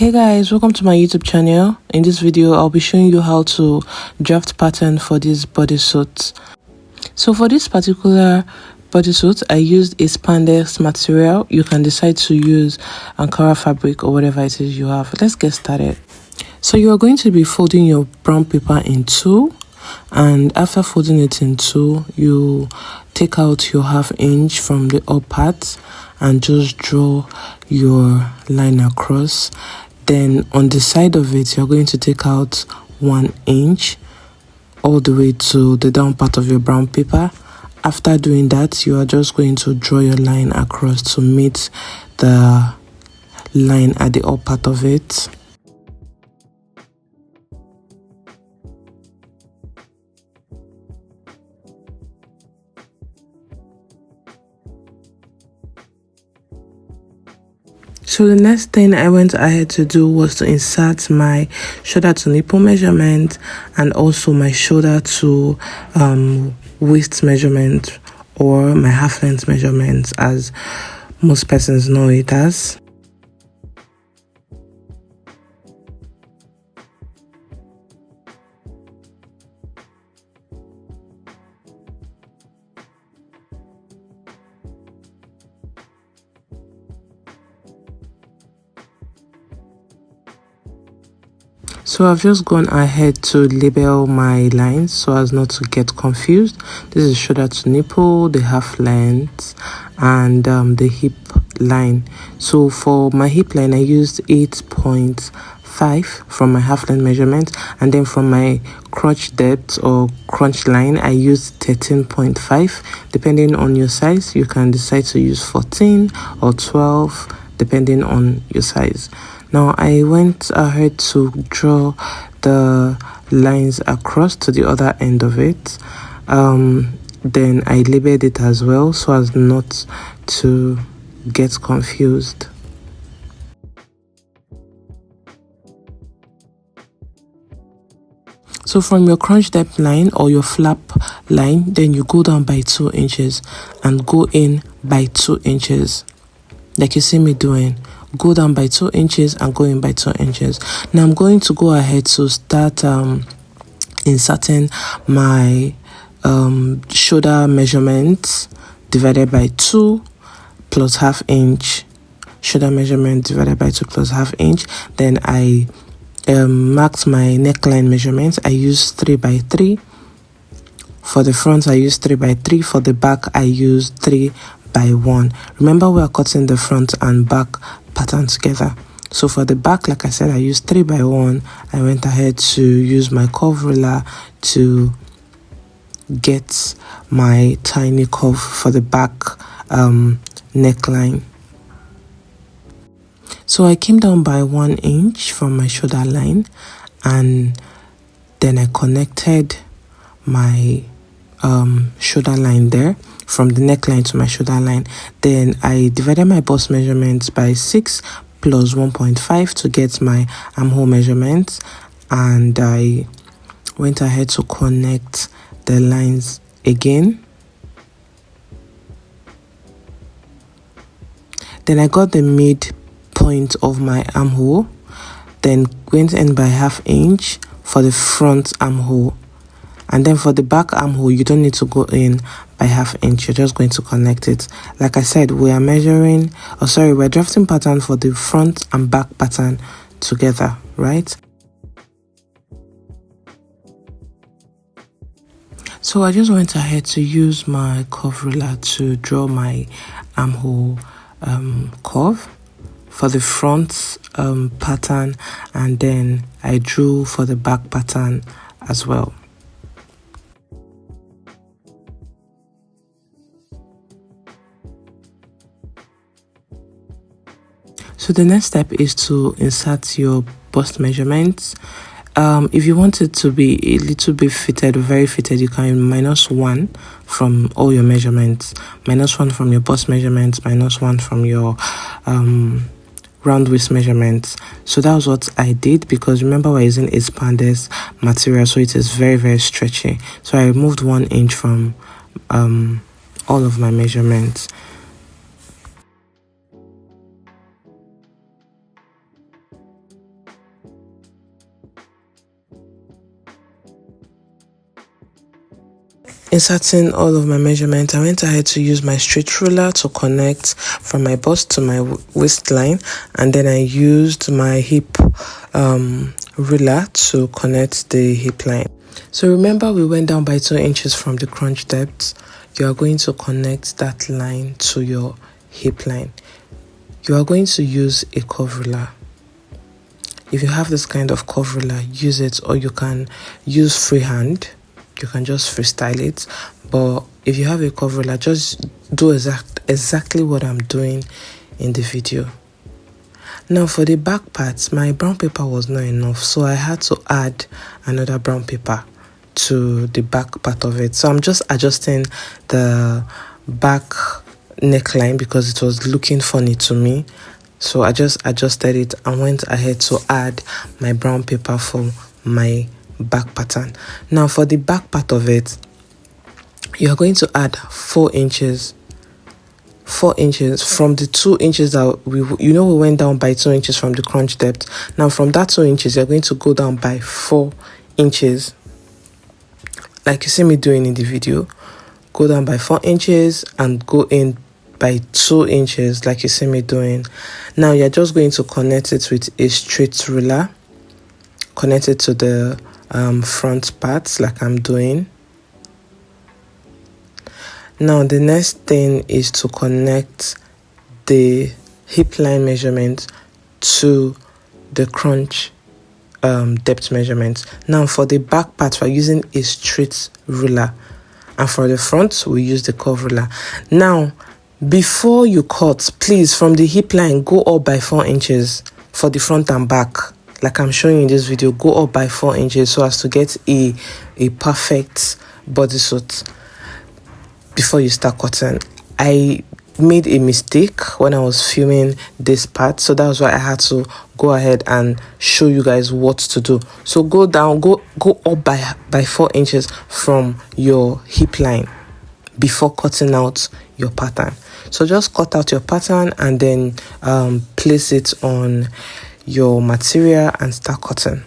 Hey guys, welcome to my YouTube channel. In this video I'll be showing you how to draft pattern for this bodysuit. So for this particular bodysuit I used a spandex material. You can decide to use Ankara fabric or whatever it is you have. Let's get started. So you are going to be folding your brown paper in two, and after folding it in two, you take out your 1/2 inch from the up part and just draw your line across. Then on the side of it, you're going to take out 1 inch all the way to the down part of your brown paper. After doing that, you are just going to draw your line across to meet the line at the up part of it. So the next thing I went ahead to do was to insert my shoulder to nipple measurement and also my shoulder to waist measurement, or my half length measurement as most persons know it as. So I've just gone ahead to label my lines so as not to get confused. This is shoulder to nipple, the half length, and the hip line. So for my hip line I used 8.5 from my half length measurement, and then from my crotch depth or crunch line I used 13.5. Depending on your size, you can decide to use 14 or 12 depending on your size. Now I went ahead to draw the lines across to the other end of it. Then I labeled it as well so as not to get confused. So from your crunch depth line or your flap line, then you go down by 2 inches and go in by 2 inches, like you see me doing. Go down by 2 inches and go in by 2 inches. Now I'm going to go ahead to start inserting my shoulder measurement divided by 2 plus 1/2 inch. Shoulder measurement divided by 2 plus 1/2 inch. Then I marked my neckline measurements. I used 3 by 3. For the front I used 3 by 3. For the back I used 3 by 1. Remember, we are cutting the front and back pattern together. So for the back, like I said, I used 3 by 1. I went ahead to use my curve ruler to get my tiny curve for the back neckline. So I came down by 1 inch from my shoulder line, and then I connected my shoulder line there from the neckline to my shoulder line. Then I divided my bust measurements by 6 plus 1.5 to get my armhole measurements, and I went ahead to connect the lines again. Then I got the midpoint of my armhole, then went in by 1/2 inch for the front armhole. And then for the back armhole, you don't need to go in by 1/2 inch. You're just going to connect it. Like I said, we're drafting pattern for the front and back pattern together, right? So I just went ahead to use my curve ruler to draw my armhole curve for the front pattern, and then I drew for the back pattern as well. So the next step is to insert your bust measurements. If you want it to be a little bit fitted or very fitted, you can -1 from all your measurements. -1 from your bust measurements, -1 from your round waist measurements. So that was what I did, because remember we're using a spandex material, so it is very, very stretchy. So I removed 1 inch from all of my measurements. inserting all of my measurements, I went ahead to use my straight ruler to connect from my bust to my waistline, and then I used my hip ruler to connect the hip line. So remember, we went down by 2 inches from the crunch depth. You are going to connect that line to your hip line. You are going to use a curve ruler. If you have this kind of curve ruler, use it, or you can use freehand. You can just freestyle it. But if you have a curve ruler, just do exactly what I'm doing in the video. Now for the back part, my brown paper was not enough, so I had to add another brown paper to the back part of it. So I'm just adjusting the back neckline because it was looking funny to me. So I just adjusted it and went ahead to add my brown paper for my back pattern. Now for the back part of it, you are going to add 4 inches. 4 inches from the 2 inches that we went down by 2 inches from the crunch depth. Now from that 2 inches, you're going to go down by 4 inches. Like you see me doing in the video. Go down by 4 inches and go in by 2 inches like you see me doing. Now you're just going to connect it with a straight ruler. Connect it to the front part like I'm doing. Now the next thing is to connect the hip line measurement to the crunch depth measurement. Now for the back part, we're using a straight ruler, and for the front we use the curve ruler. Now before you cut, please, from the hip line, go up by 4 inches for the front and back. Like I'm showing you in this video, go up by 4 inches so as to get a perfect bodysuit before you start cutting. I made a mistake when I was filming this part, so that was why I had to go ahead and show you guys what to do. So go down, go up by 4 inches from your hip line before cutting out your pattern. So just cut out your pattern and then place it on your material and start cutting.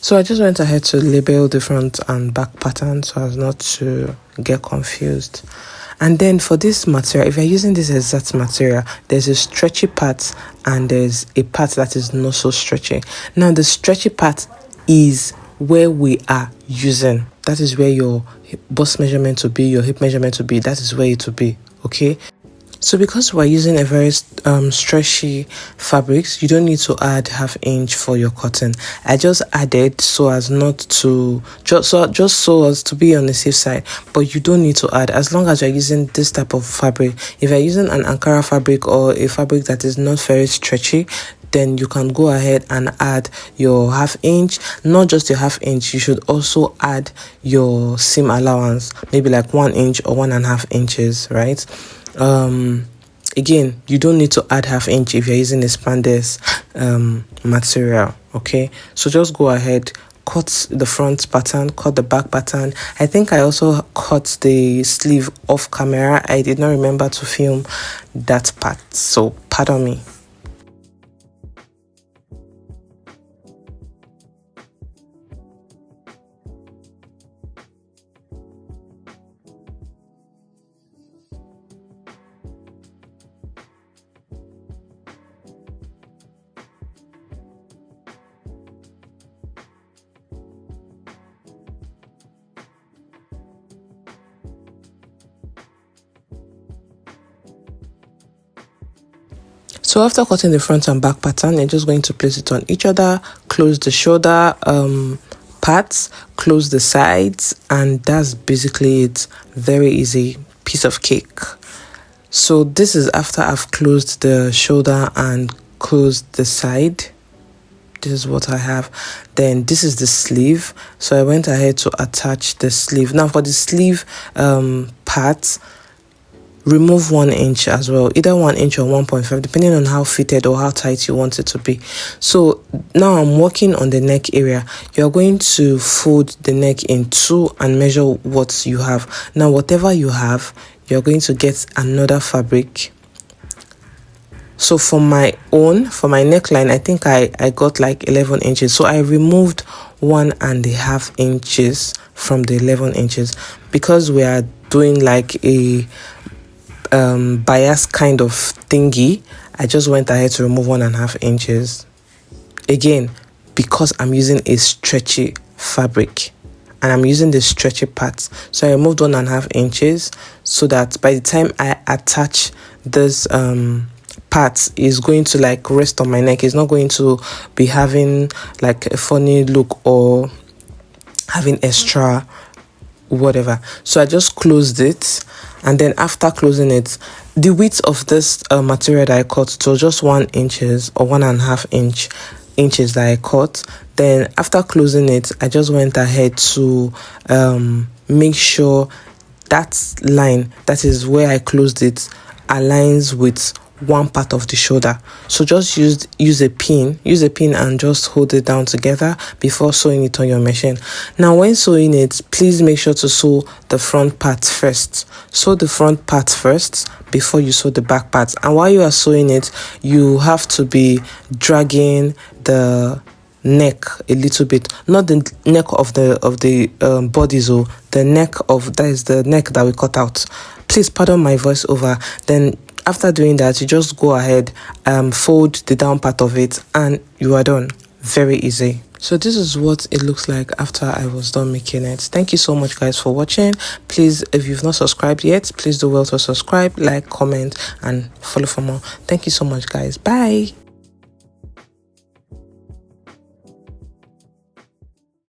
So I just went ahead to label the front and back pattern so as not to get confused. And then for this material, if you're using this exact material, there's a stretchy part and there's a part that is not so stretchy. Now the stretchy part is where we are using. That is where your bust measurement will be, your hip measurement will be. That is where it will be, okay? So because we're using a very stretchy fabrics, you don't need to add ½ inch for your cotton. I just added so as not to, just so as to be on the safe side, but you don't need to add as long as you're using this type of fabric. If you're using an Ankara fabric or a fabric that is not very stretchy, then you can go ahead and add your ½ inch. Not just your ½ inch, you should also add your seam allowance, maybe like 1 inch or 1.5 inches, right? Again, you don't need to add ½ inch if you're using a spandex material, okay? So just go ahead, cut the front pattern, cut the back pattern. I think I also cut the sleeve off camera. I did not remember to film that part, so pardon me. So after cutting the front and back pattern, you're just going to place it on each other, close the shoulder parts, close the sides, and that's basically it. Very easy, piece of cake. So this is after I've closed the shoulder and closed the side. This is what I have. Then this is the sleeve. So I went ahead to attach the sleeve. Now for the sleeve part, remove 1 inch as well, either 1 inch or 1.5, depending on how fitted or how tight you want it to be. So now I'm working on the neck area. You're going to fold the neck in two and measure what you have. Now whatever you have, you're going to get another fabric. So for my neckline, I think I got like 11 inches. So I removed 1.5 inches from the 11 inches because we are doing like a bias kind of thingy. I just went ahead to remove 1.5 inches. Again, because I'm using a stretchy fabric and I'm using the stretchy parts. So I removed 1.5 inches so that by the time I attach this part is going to like rest on my neck. It's not going to be having like a funny look or having extra whatever. So I just closed it, and then after closing it, the width of this material that I cut, so just 1 inches or 1.5 inches that I cut. Then after closing it, I just went ahead to make sure that line, that is where I closed it, aligns with one part of the shoulder. So just use a pin and just hold it down together before sewing it on your machine. Now when sewing it, please make sure to sew the front part first. Sew the front part first before you sew the back part. And while you are sewing it, you have to be dragging the neck a little bit, not the neck of the body, so the neck of, that is the neck that we cut out. Please pardon my voice over. Then after doing that, you just go ahead, fold the down part of it, and you are done. Very easy. So this is what it looks like after I was done making it. Thank you so much guys for watching. Please, if you've not subscribed yet, please do well to subscribe, like, comment, and follow for more. Thank you so much guys. Bye.